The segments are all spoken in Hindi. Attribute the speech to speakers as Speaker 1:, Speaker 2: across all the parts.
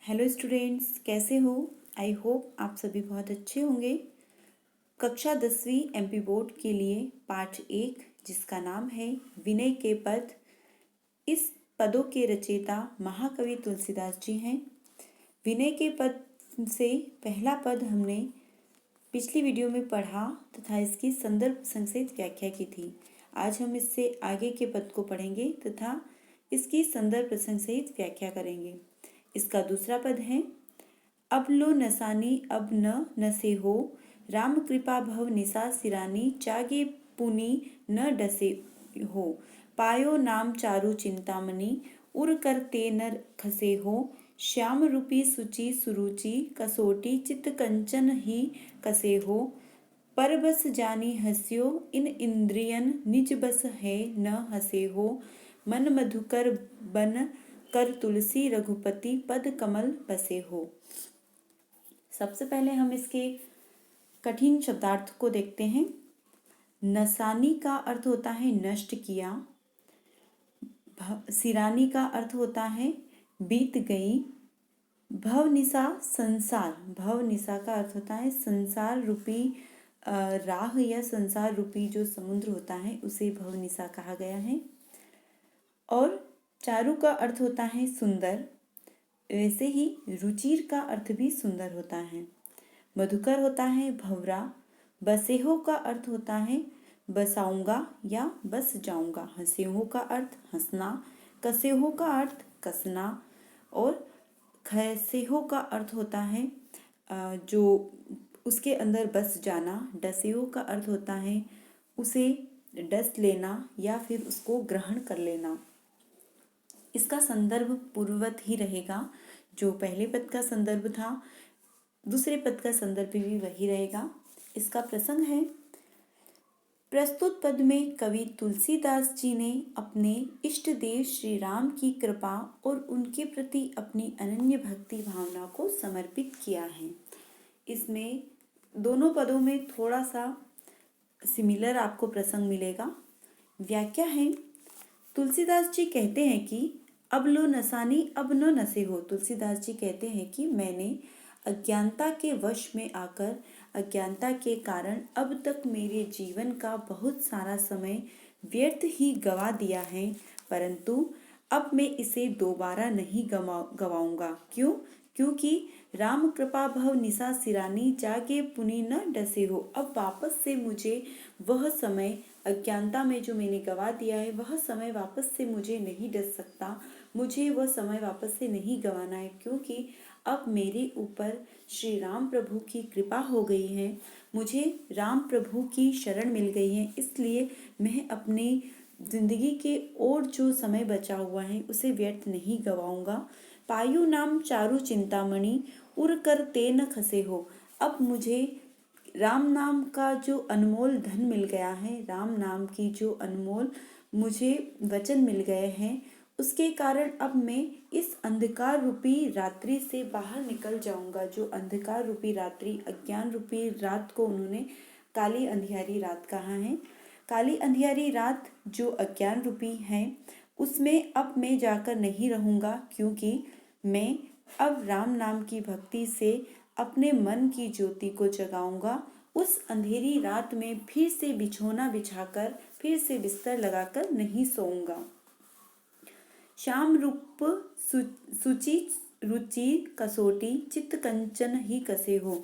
Speaker 1: हेलो स्टूडेंट्स, कैसे हो? आई होप आप सभी बहुत अच्छे होंगे। कक्षा 10वीं एमपी बोर्ड के लिए पाठ 1 जिसका नाम है विनय के पद। इस पदों के रचयिता महाकवि तुलसीदास जी हैं। विनय के पद से पहला पद हमने पिछली वीडियो में पढ़ा तथा इसकी संदर्भ संक्षिप्त व्याख्या की थी। आज हम इससे आगे के पद को पढ़ेंगे तथा इसकी संदर्भ संक्षिप्त व्याख्या करेंगे। इसका दूसरा पद है अब लो नसानी अब न नसे हो, राम कृपा भव निसा सिरानी, चागे पुनि न डसे हो, पायो नाम चारु चिंतामणि, उर कर ते न खसे हो, श्याम रूपी सुचि सुरुचि, कसोटी चित्त कंचन ही कसे हो, पर बस जानी हस्यो, इन इंद्रियन निज बस है न हसे हो, मन मधुकर बन कर तुलसी रघुपति पद कमल बसे हो। सबसे पहले हम इसके कठिन शब्दार्थ को देखते हैं। नसानी का अर्थ होता है नष्ट किया। सिरानी का अर्थ होता है बीत गई। भवनिशा संसार, भवनिशा का अर्थ होता है संसार रूपी राह या संसार रूपी जो समुद्र होता है उसे भवनिशा कहा गया है। और चारु का अर्थ होता है सुंदर, वैसे ही रुचिर का अर्थ भी सुंदर होता है। मधुकर होता है भंवरा। बसेहो का अर्थ होता है बसाऊंगा या बस जाऊंगा। हंसेहो का अर्थ हंसना। कसेहो का अर्थ कसना। और खसेहो का अर्थ होता है जो उसके अंदर बस जाना। डसेहो का अर्थ होता है उसे डस लेना या फिर उसको ग्रहण कर लेना। इसका संदर्भ पूर्ववत ही रहेगा। जो पहले पद का संदर्भ था दूसरे पद का संदर्भ भी वही रहेगा। इसका प्रसंग है, प्रस्तुत पद में कवि तुलसीदास जी ने अपने इष्ट देव श्री राम की कृपा और उनके प्रति अपनी अनन्य भक्ति भावना को समर्पित किया है। इसमें दोनों पदों में थोड़ा सा सिमिलर आपको प्रसंग मिलेगा। व्याख्या है, तुलसीदास जी कहते हैं कि अब लो नसानी अब न नसे हो। तुलसीदास जी कहते हैं कि मैंने अज्ञानता के वश में आकर अज्ञानता के कारण अब तक मेरे जीवन का बहुत सारा समय व्यर्थ ही गवा दिया है, परंतु अब मैं इसे दोबारा नहीं गवाऊंगा। क्यों? क्योंकि राम कृपा भव निशा सिरानी, जागे पुनि न डसे हो। अब वापस से मुझे वह समय अज्ञानता में जो मैंने गवा दिया है वह समय वापस से मुझे नहीं डस सकता। मुझे वह समय वापस से नहीं गंवाना है, क्योंकि अब मेरे ऊपर श्री राम प्रभु की कृपा हो गई है। मुझे राम प्रभु की शरण मिल गई है, इसलिए मैं अपनी जिंदगी के और जो समय बचा हुआ है उसे व्यर्थ नहीं गवाऊंगा। पायु नाम चारु चिंतामणि, उर कर ते न खसे हो। अब मुझे राम नाम का जो अनमोल धन मिल गया है, राम नाम की जो अनमोल मुझे वचन मिल गए हैं, उसके कारण अब मैं इस अंधकार रूपी रात्रि से बाहर निकल जाऊंगा। जो अंधकार रूपी रात्रि, अज्ञान रूपी रात को उन्होंने काली अंधियारी रात कहा है। काली अंधियारी रात जो अज्ञान रूपी है उसमें अब मैं जाकर नहीं रहूंगा, क्योंकि मैं अब राम नाम की भक्ति से अपने मन की ज्योति को जगाऊंगा। उस अंधेरी रात में फिर से बिछौना बिछाकर फिर से बिस्तर लगाकर नहीं सोऊंगा। श्याम रूप सुचि रुचि कसोटी, चित्त कंचन ही कसे हो।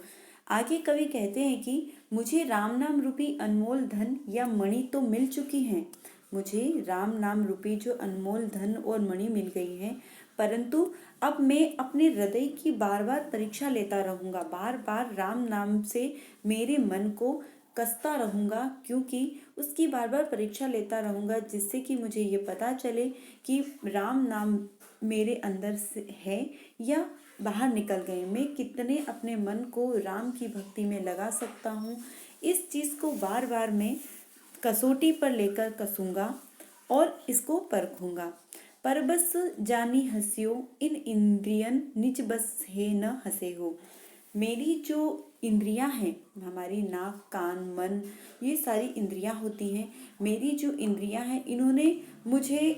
Speaker 1: आगे कवि कहते हैं कि मुझे राम नाम रूपी अनमोल धन या मणि तो मिल चुकी हैं। मुझे राम नाम रूपी जो अनमोल धन और मणि मिल गई है, परंतु अब मैं अपने हृदय की बार बार परीक्षा लेता रहूंगा। बार बार राम नाम से मेरे मन को कसता रहूंगा, क्योंकि उसकी बार बार परीक्षा लेता रहूंगा, जिससे कि मुझे ये पता चले कि राम नाम मेरे अंदर से है या बाहर निकल गए। मैं कितने अपने मन को राम की भक्ति में लगा सकता हूँ, इस चीज़ को बार बार मैं कसौटी पर लेकर कसूंगा और इसको परखूंगा। पर बस जानी हंसियो, इन इंद्रियन निज बस है न हंसे हो। मेरी जो इंद्रियां हैं, हमारी नाक कान मन, ये सारी इंद्रियां होती हैं। मेरी जो इंद्रियां हैं इन्होंने मुझे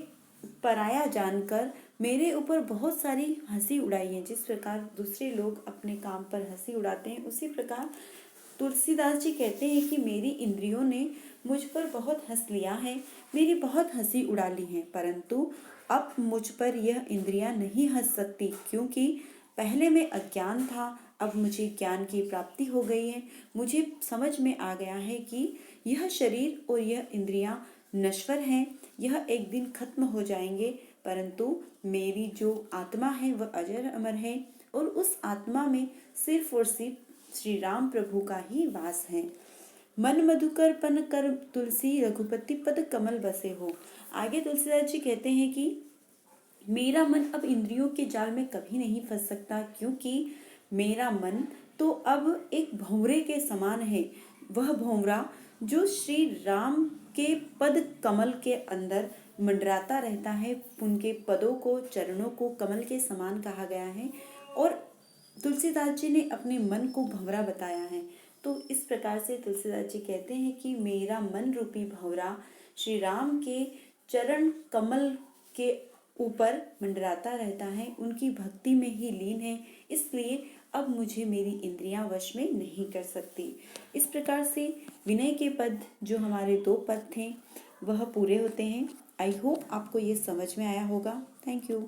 Speaker 1: पराया जानकर मेरे ऊपर बहुत सारी हंसी उड़ाई है। जिस प्रकार दूसरे लोग अपने काम पर हंसी उड़ाते हैं, उसी प्रकार तुलसीदास जी कहते हैं कि मेरी इंद्रियों ने मुझ पर बहुत हंस लिया है, मेरी बहुत हंसी उड़ा ली है, परंतु अब मुझ पर यह इंद्रियां नहीं हंस सकती, क्योंकि पहले मैं अज्ञान था, अब मुझे ज्ञान की प्राप्ति हो गई है। मुझे समझ में आ गया है कि यह शरीर और यह इंद्रियां नश्वर हैं, यह एक दिन खत्म हो जाएंगे, परंतु मेरी जो आत्मा है वह अजर अमर है, और उस आत्मा में सिर्फ और सिर्फ श्री राम प्रभु का ही वास है। मन मधुकर पन कर तुलसी रघुपति पद कमल बसे हो। आगे तुलसीदास जी कहते हैं कि मेरा मन अब इंद्रियों के जाल में कभी नहीं फंस सकता, क्योंकि मेरा मन तो अब एक भंवरे के समान है। वह भंवरा जो श्री राम के पद कमल के अंदर मंडराता रहता है, उनके पदों को, चरणों को कमल के समान कहा गया है, और तुलसीदास जी ने अपने मन को भंवरा बताया है। तो इस प्रकार से तुलसीदास जी कहते हैं कि मेरा मन रूपी भंवरा श्री राम के चरण कमल के ऊपर मंडराता रहता है, उनकी भक्ति में ही लीन है, इसलिए अब मुझे मेरी इंद्रियां वश में नहीं कर सकती। इस प्रकार से विनय के पद, जो हमारे 2 पद थे, वह पूरे होते हैं। आई होप आपको ये समझ में आया होगा। Thank you.